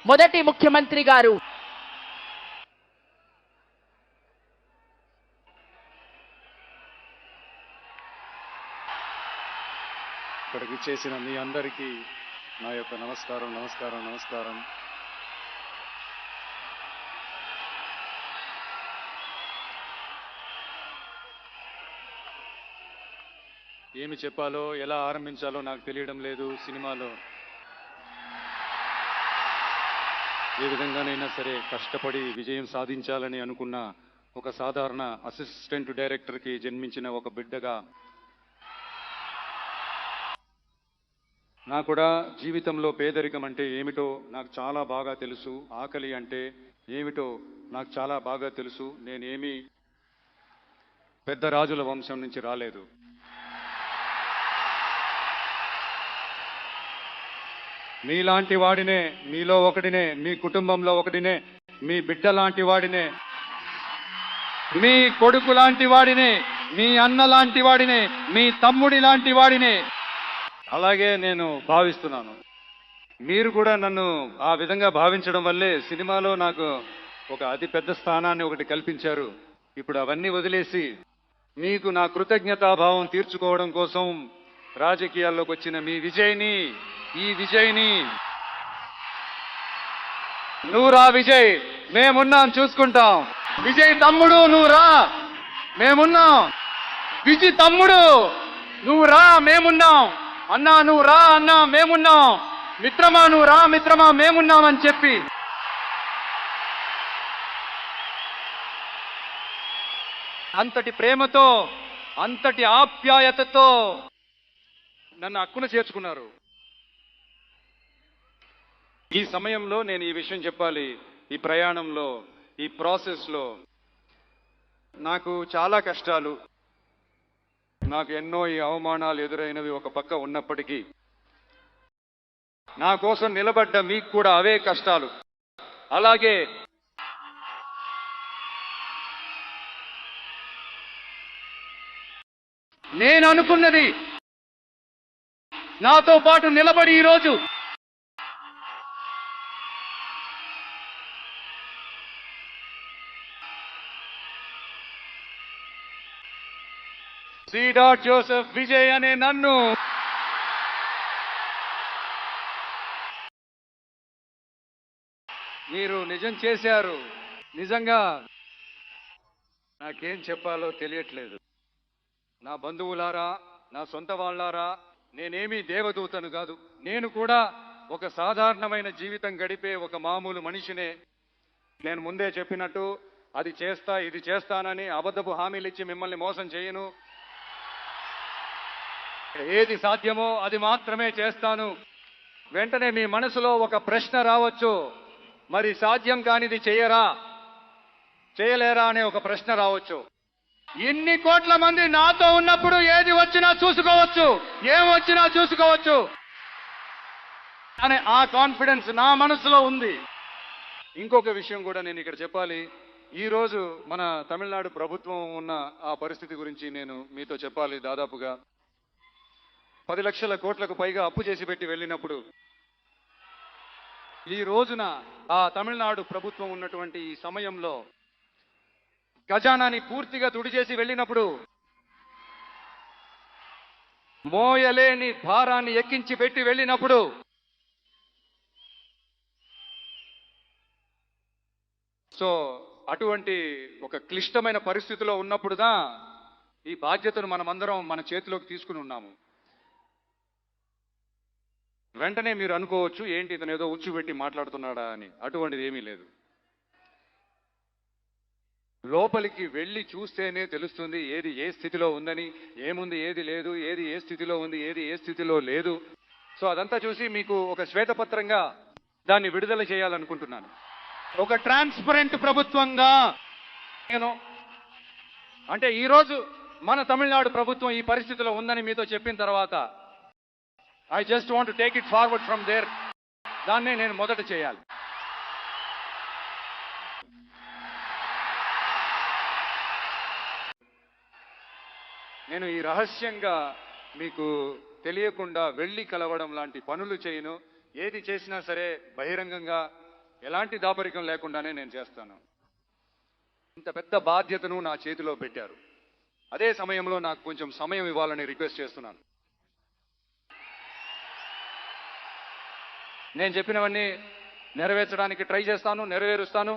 మొదటి ముఖ్యమంత్రి గారు. ఇక్కడికి చేసిన మీ అందరికీ నా యొక్క నమస్కారం. ఏమి చెప్పాలో, ఎలా ఆరంభించాలో నాకు తెలియడం లేదు. సినిమాలో ఏ విధంగానైనా సరే కష్టపడి విజయం సాధించాలని అనుకున్న ఒక సాధారణ అసిస్టెంట్ డైరెక్టర్కి జన్మించిన ఒక బిడ్డగా నాకు కూడా జీవితంలో పేదరికం అంటే ఏమిటో నాకు చాలా బాగా తెలుసు. ఆకలి అంటే ఏమిటో నాకు చాలా బాగా తెలుసు. నేనేమి పెద్ద రాజుల వంశం నుంచి రాలేదు. మీలాంటి వాడినే, మీలో ఒకడినే, మీ కుటుంబంలో ఒకడినే, మీ బిడ్డ లాంటి వాడినే, మీ కొడుకు లాంటి వాడినే, మీ అన్న లాంటి వాడినే, మీ తమ్ముడి లాంటి వాడినే అలాగే నేను భావిస్తున్నాను. మీరు కూడా నన్ను ఆ విధంగా భావించడం వల్లే సినిమాలో నాకు ఒక అతి పెద్ద స్థానాన్ని ఒకటి కల్పించారు. ఇప్పుడు అవన్నీ వదిలేసి మీకు నా కృతజ్ఞతాభావం తీర్చుకోవడం కోసం రాజకీయాల్లోకి వచ్చిన ఈ విజయ్ని నువ్వు రా విజయ్, మేమున్నాం, చూసుకుంటాం. విజయ్ తమ్ముడు నువ్వు రా, మేమున్నాం. విజయ్ తమ్ముడు నువ్వు రా, మేమున్నాం. అన్నా నువ్వు రా అన్నా, మేమున్నాం. మిత్రమా నువ్వు రా మిత్రమా, మేమున్నామని చెప్పి అంతటి ప్రేమతో, అంతటి ఆప్యాయతతో నన్ను హక్కున చేర్చుకున్నారు. ఈ సమయంలో నేను ఈ విషయం చెప్పాలి. ఈ ప్రయాణంలో, ఈ ప్రాసెస్లో నాకు చాలా కష్టాలు, నాకు ఎన్నో ఈ అవమానాలు ఎదురైనవి ఒక పక్క ఉన్నప్పటికీ నా కోసం నిలబడ్డ మీకు కూడా అవే కష్టాలు. అలాగే నేను అనుకున్నది నాతో పాటు నిలబడి ఈరోజు సి. జోసెఫ్ విజయ్ అనే నన్ను మీరు నిజం చేశారు. నిజంగా నాకేం చెప్పాలో తెలియట్లేదు. నా బంధువులారా, నా సొంత వాళ్ళారా, నేనేమీ దేవదూతను కాదు. నేను కూడా ఒక సాధారణమైన జీవితం గడిపే ఒక మామూలు మనిషినే. నేను ముందే చెప్పినట్టు అది చేస్తా, ఇది చేస్తానని అబద్ధపు హామీలు ఇచ్చి మిమ్మల్ని మోసం చేయను. ఏది సాధ్యమో అది మాత్రమే చేస్తాను. వెంటనే మీ మనసులో ఒక ప్రశ్న రావచ్చు, మరి సాధ్యం కానిది చేయలేరా అనే ఒక ప్రశ్న రావచ్చు. ఇన్ని కోట్ల మంది నాతో ఉన్నప్పుడు ఏది వచ్చినా చూసుకోవచ్చు, ఏం వచ్చినా చూసుకోవచ్చు అనే ఆ కాన్ఫిడెన్స్ నా మనసులో ఉంది. ఇంకొక విషయం కూడా నేను ఇక్కడ చెప్పాలి. ఈరోజు మన తమిళనాడు ప్రభుత్వం ఉన్న ఆ పరిస్థితి గురించి నేను మీతో చెప్పాలి. దాదాపుగా 10 లక్షల కోట్లకు పైగా అప్పు చేసి పెట్టి వెళ్ళినప్పుడు, ఈ రోజున ఆ తమిళనాడు ప్రభుత్వం ఉన్నటువంటి ఈ సమయంలో ఖజానాని పూర్తిగా తుడిచేసి వెళ్ళినప్పుడు, మోయలేని భారాన్ని ఎక్కించి పెట్టి వెళ్ళినప్పుడు, సో అటువంటి ఒక క్లిష్టమైన పరిస్థితిలో ఉన్నప్పుడుదా ఈ బాధ్యతను మనమందరం మన చేతిలోకి తీసుకుని ఉన్నాము. వెంటనే మీరు అనుకోవచ్చు, ఏంటి ఇతను ఏదో ఉచ్చుపెట్టి మాట్లాడుతున్నాడా అని. అటువంటిది ఏమీ లేదు. లోపలికి వెళ్ళి చూస్తేనే తెలుస్తుంది ఏది ఏ స్థితిలో ఉందని, ఏముంది ఏది లేదు, ఏది ఏ స్థితిలో ఉంది, ఏది ఏ స్థితిలో లేదు. సో అదంతా చూసి మీకు ఒక శ్వేతపత్రంగా దాన్ని విడుదల చేయాలనుకుంటున్నాను. ఒక ట్రాన్స్పరెంట్ ప్రభుత్వంగా నేను అంటే ఈరోజు మన తమిళనాడు ప్రభుత్వం ఈ పరిస్థితిలో ఉందని మీతో చెప్పిన తర్వాత I just want to take it forward from there. దాన్నే నేను మొదట చేయాలి. నేను ఈ రహస్యంగా మీకు తెలియకుండా వెళ్ళి కలవడం లాంటి పనులు చేయను. ఏది చేసినా సరే బహిరంగంగా ఎలాంటి దాపరికం లేకుండానే నేను చేస్తాను. ఇంత పెద్ద బాధ్యతను నా చేతిలో పెట్టారు. అదే సమయంలో నాకు కొంచెం సమయం ఇవ్వాలని రిక్వెస్ట్ చేస్తున్నాను. నేను చెప్పినవన్నీ నెరవేర్చడానికి ట్రై చేస్తాను, నెరవేరుస్తాను.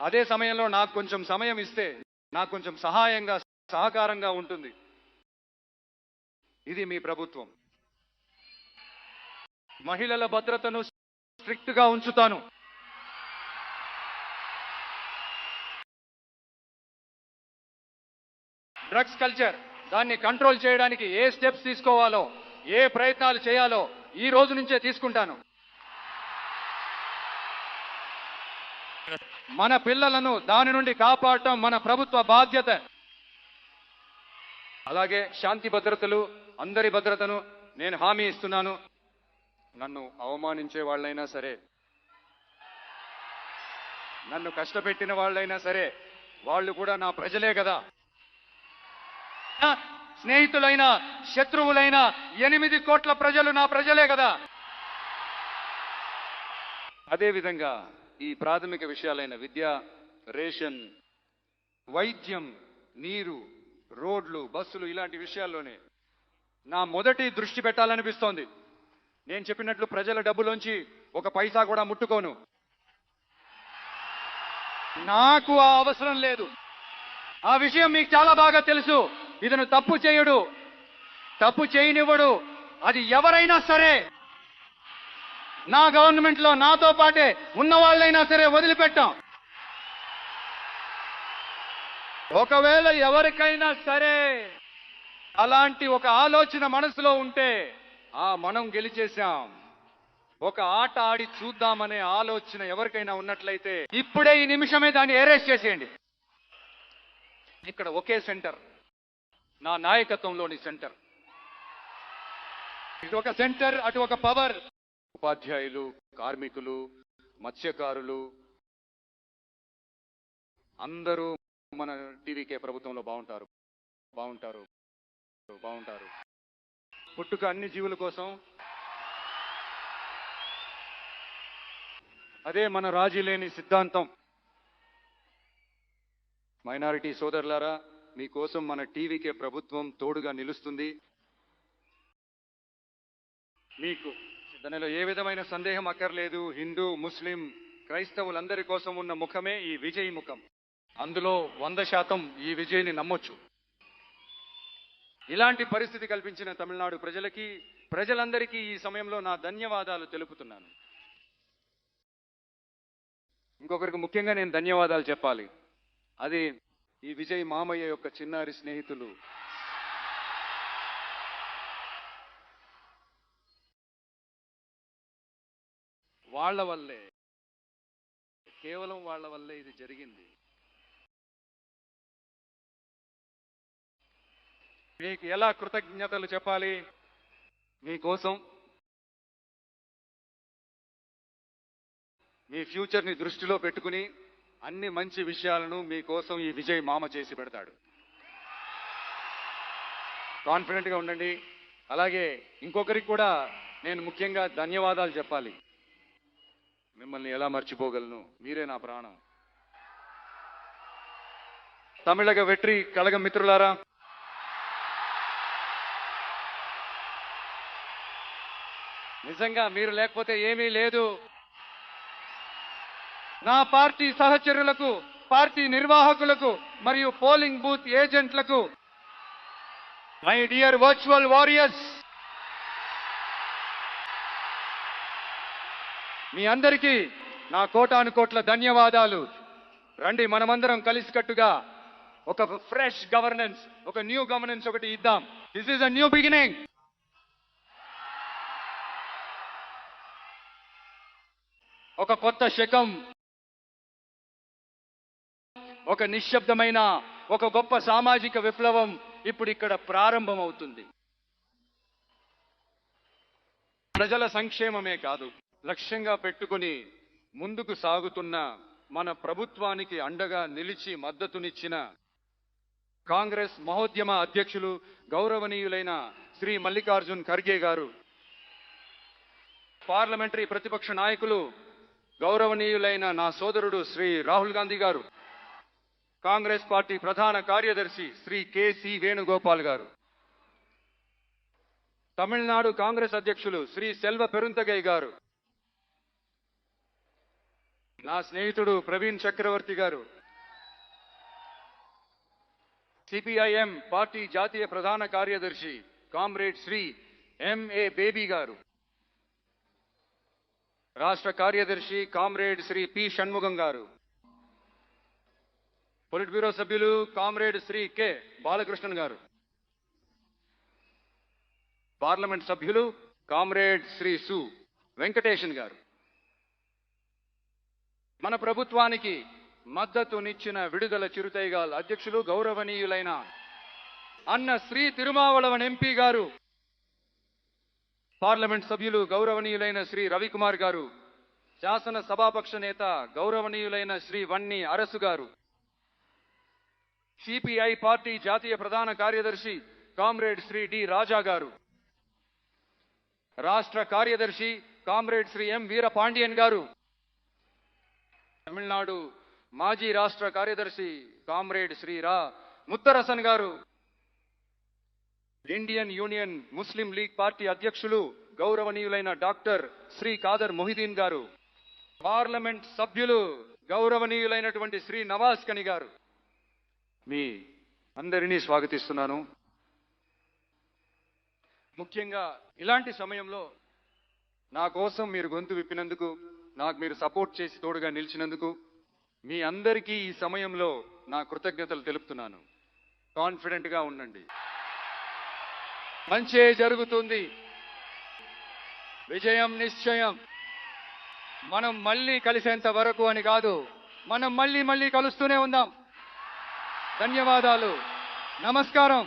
అదే సమయంలో నాకు కొంచెం సమయం ఇస్తే నాకు కొంచెం సహాయంగా, సహకారంగా ఉంటుంది. ఇది మీ ప్రభుత్వం. మహిళల భద్రతను స్ట్రిక్ట్ గా ఉంచుతాను. డ్రగ్స్ కల్చర్ దాన్ని కంట్రోల్ చేయడానికి ఏ స్టెప్స్ తీసుకోవాలో, ఏ ప్రయత్నాలు చేయాలో ఈ రోజు నుంచే తీసుకుంటాను. మన పిల్లలను దాని నుండి కాపాడటం మన ప్రభుత్వ బాధ్యత. అలాగే శాంతి భద్రతలు, అందరి భద్రతను నేను హామీ ఇస్తున్నాను. నన్ను అవమానించే వాళ్ళైనా సరే, నన్ను కష్టపెట్టిన వాళ్ళైనా సరే, వాళ్ళు కూడా నా ప్రజలే కదా. స్నేహితులైన, శత్రువులైన 8 కోట్ల ప్రజలు నా ప్రజలే కదా. అదేవిధంగా ఈ ప్రాథమిక విషయాలైన విద్య, రేషన్, వైద్యం, నీరు, రోడ్లు, బస్సులు ఇలాంటి విషయాల్లోనే నా మొదటి దృష్టి పెట్టాలనిపిస్తోంది. నేను చెప్పినట్లు ప్రజల డబ్బులోంచి ఒక పైసా కూడా ముట్టుకోను. నాకు ఆ అవసరం లేదు. ఆ విషయం మీకు చాలా బాగా తెలుసు. ఇతను తప్పు చేయడు, తప్పు చేయనివ్వడు. అది ఎవరైనా సరే, నా గవర్నమెంట్ లో నాతో పాటే ఉన్న వాళ్ళైనా సరే వదిలిపెట్టాం. ఒకవేళ ఎవరికైనా సరే అలాంటి ఒక ఆలోచన మనసులో ఉంటే మనం గెలిచేశాం. ఒక ఆట ఆడి చూద్దామనే ఆలోచన ఎవరికైనా ఉన్నట్లయితే ఇప్పుడే ఈ నిమిషమే దాన్ని అరెస్ట్ చేసేయండి. ఇక్కడ ఒకే సెంటర్, నా నాయకత్వంలోని సెంటర్. ఇటు ఒక సెంటర్, అటు ఒక పవర్. ఉపాధ్యాయులు, కార్మికులు, మత్స్యకారులు అందరూ మన టీవీకే ప్రభుత్వంలో బాగుంటారు, బాగుంటారు, బాగుంటారు. పుట్టుక అన్ని జీవుల కోసం. అదే మన రాజీ లేని సిద్ధాంతం. మైనారిటీ సోదరులారా, మీకోసం మన టీవీకే ప్రభుత్వం తోడుగా నిలుస్తుంది. మీకు దానిలో ఏ విధమైన సందేహం అక్కర్లేదు. హిందూ, ముస్లిం, క్రైస్తవులందరి కోసం ఉన్న ముఖమే ఈ విజయ్ ముఖం. అందులో 100% ఈ విజయ్ని నమ్మొచ్చు. ఇలాంటి పరిస్థితి కల్పించిన తమిళనాడు ప్రజలకి, ప్రజలందరికీ ఈ సమయంలో నా ధన్యవాదాలు తెలుపుతున్నాను. ఇంకొకరికి ముఖ్యంగా నేను ధన్యవాదాలు చెప్పాలి. అది ఈ విజయ్ మామయ్య యొక్క చిన్నారి స్నేహితులు. వాళ్ళ వల్లే, కేవలం వాళ్ళ వల్లే ఇది జరిగింది. మీకు ఎలా కృతజ్ఞతలు చెప్పాలి? మీకోసం, మీ ఫ్యూచర్ని దృష్టిలో పెట్టుకుని అన్ని మంచి విషయాలను మీకోసం ఈ విజయ్ మామ చేసి పెడతాడు. కాన్ఫిడెంట్గా ఉండండి. అలాగే ఇంకొకరికి కూడా నేను ముఖ్యంగా ధన్యవాదాలు చెప్పాలి. మిమ్మల్ని ఎలా మర్చిపోగలను? మీరే నా ప్రాణం. తమిళగ వెట్రి కళగం మిత్రులారా, నిజంగా మీరు లేకపోతే ఏమీ లేదు. నా పార్టీ సహచరులకు, పార్టీ నిర్వాహకులకు మరియు పోలింగ్ బూత్ ఏజెంట్లకు, మై డియర్ వర్చువల్ వారియర్స్, మీ అందరికీ నా కోటాను కోట్ల ధన్యవాదాలు. రండి, మనమందరం కలిసికట్టుగా ఒక ఫ్రెష్ గవర్నెన్స్, ఒక న్యూ గవర్నెన్స్ ఒకటి ఇద్దాం. This is a new beginning. ఒక కొత్త శకం, ఒక నిశ్శబ్దమైన, ఒక గొప్ప సామాజిక విప్లవం ఇప్పుడు ఇక్కడ ప్రారంభమవుతుంది. ప్రజల సంక్షేమమే కాదు లక్ష్యంగా పెట్టుకుని ముందుకు సాగుతున్న మన ప్రభుత్వానికి అండగా నిలిచి మద్దతునిచ్చిన కాంగ్రెస్ మహోద్యమ అధ్యక్షులు గౌరవనీయులైన శ్రీ మల్లికార్జున్ ఖర్గే గారు పార్లమెంటరీ ప్రతిపక్ష నాయకులు గౌరవనీయులైన నా సోదరుడు శ్రీ రాహుల్ గాంధీ గారు, కాంగ్రెస్ పార్టీ ప్రధాన కార్యదర్శి శ్రీ కె.సి. వేణుగోపాల్ గారు, తమిళనాడు కాంగ్రెస్ అధ్యక్షులు శ్రీ సెల్వ పెరుంతగై గారు, నా స్నేహితుడు ప్రవీణ్ చక్రవర్తి గారు, సిపిఐఎం పార్టీ జాతీయ ప్రధాన కార్యదర్శి కామ్రేడ్ శ్రీ ఎంఏ బేబీ గారు, రాష్ట్ర కార్యదర్శి కామ్రేడ్ శ్రీ పి షణ్ముగం గారు, పొలిట్ బ్యూరో సభ్యులు కామ్రేడ్ శ్రీ కె బాలకృష్ణన్ గారు, పార్లమెంట్ సభ్యులు కామ్రేడ్ శ్రీ సు వెంకటేశన్ గారు, మన ప్రభుత్వానికి మద్దతునిచ్చిన విడుదల చిరుతైగాల్ అధ్యక్షులు గౌరవనీయులైన అన్న శ్రీ తిరుమావళవన్ ఎంపీ గారు, పార్లమెంట్ సభ్యులు గౌరవనీయులైన శ్రీ రవికుమార్ గారు, శాసన సభాపక్ష నేత గౌరవనీయులైన శ్రీ వన్ని అరసు గారు, సిపిఐ పార్టీ జాతీయ ప్రధాన కార్యదర్శి కామ్రేడ్ శ్రీ డి రాజా గారు, రాష్ట్ర కార్యదర్శి కామ్రేడ్ శ్రీ ఎం వీరపాండియన్ గారు, తమిళనాడు మాజీ రాష్ట్ర కార్యదర్శి కామ్రేడ్ శ్రీ రా ముత్తరసన్ గారు, ఇండియన్ యూనియన్ ముస్లిం లీగ్ పార్టీ అధ్యక్షులు గౌరవనీయులైన డాక్టర్ శ్రీ ఖాదర్ మొహిదీన్ గారు, పార్లమెంట్ సభ్యులు గౌరవనీయులైనటువంటి శ్రీ నవాజ్ కని గారు, మీ అందరినీ స్వాగతిస్తున్నాను. ముఖ్యంగా ఇలాంటి సమయంలో నా కోసం మీరు గొంతు విప్పినందుకు, నాకు మీరు సపోర్ట్ చేసి తోడుగా నిలిచినందుకు మీ అందరికీ ఈ సమయంలో నా కృతజ్ఞతలు తెలుపుతున్నాను. కాన్ఫిడెంట్గా ఉండండి, మంచే జరుగుతుంది, విజయం నిశ్చయం. మనం మళ్ళీ కలిసేంత వరకు అని కాదు, మనం మళ్ళీ కలుస్తూనే ఉందాం. ధన్యవాదాలు, నమస్కారం.